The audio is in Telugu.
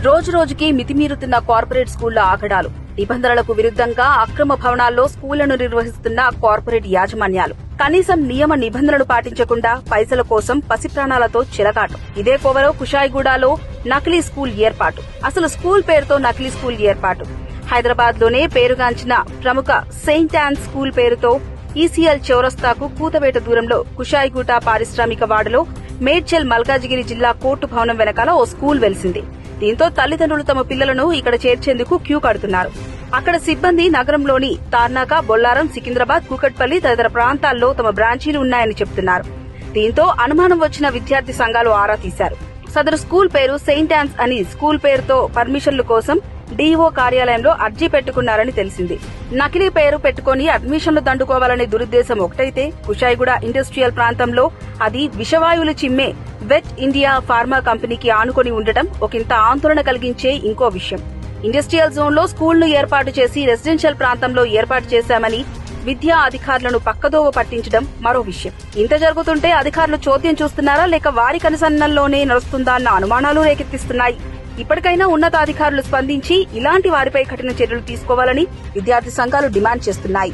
రోజు రోజుకి మితిమీరుతున్న కార్పొరేట్ స్కూళ్ల ఆగడాలు, నిబంధనలకు విరుద్ధంగా అక్రమ భవనాల్లో స్కూళ్లను నిర్వహిస్తున్న కార్పొరేట్ యాజమాన్యాలు, కనీసం నియమ నిబంధనలు పాటించకుండా పైసల కోసం పసిప్రాణాలతో చిలగాటం. ఇదే కోవలో కుషాయిగూడలో నకిలీ స్కూల్ ఏర్పాటు. అసలు స్కూల్ పేరుతో నకిలీ స్కూల్ ఏర్పాటు. హైదరాబాద్ లోనే పేరుగాంచిన ప్రముఖ సెయింట్ యాన్ స్కూల్ పేరుతో ఈసీఎల్ చౌరస్తాకు కూతవేట దూరంలో కుషాయిగూడ పారిశ్రామిక వార్డులో మేడ్చల్ మల్కాజిగిరి జిల్లా కోర్టు భవనం వెనకాల ఓ స్కూల్ వెలిసింది. దీంతో తల్లిదండ్రులు తమ పిల్లలను ఇక్కడ చేర్చేందుకు క్యూ కడుతున్నారు. అక్కడ సిబ్బంది నగరంలోని తార్నాక, బొల్లారం, సికింద్రాబాద్, కూకట్పల్లి తదితర ప్రాంతాల్లో తమ బ్రాంచీలు ఉన్నాయని చెబుతున్నారు. దీంతో అనుమానం వచ్చిన విద్యార్థి సంఘాలు ఆరా తీశారు. సదరు స్కూల్ పేరు సెయింట్ యాన్స్ అని స్కూల్ పేరుతో పర్మిషన్ల కోసం డీఓ కార్యాలయంలో అర్జీ పెట్టుకున్నారని తెలిసింది. నకిలీ పేరు పెట్టుకుని అడ్మిషన్లు దండుకోవాలనే దురుద్దేశం ఒకటైతే, కుషాయిగూడ ఇండస్ట్రియల్ ప్రాంతంలో అది విషవాయువులు చిమ్మే వెట్ ఇండియా ఫార్మా కంపెనీకి ఆనుకొని ఉండటం ఒకంత ఆందోళన కలిగించే ఇంకో విషయం. ఇండస్ట్రియల్ జోన్ లో స్కూల్ను ఏర్పాటు చేసి రెసిడెన్షియల్ ప్రాంతంలో ఏర్పాటు చేశామని విద్యా అధికారులను పక్కదోవ పట్టించడం మరో విషయం. ఇంత జరుగుతుంటే అధికారులు చోద్యం చూస్తున్నారా లేక వారి కనుసన్నల్లోనే నడుస్తుందా అన్న అనుమానాలు రేకెత్తిస్తున్నాయి. ఇప్పటికైనా ఉన్నతాధికారులు స్పందించి ఇలాంటి వారిపై కఠిన చర్యలు తీసుకోవాలని విద్యార్థి సంఘాలు డిమాండ్ చేస్తున్నాయి.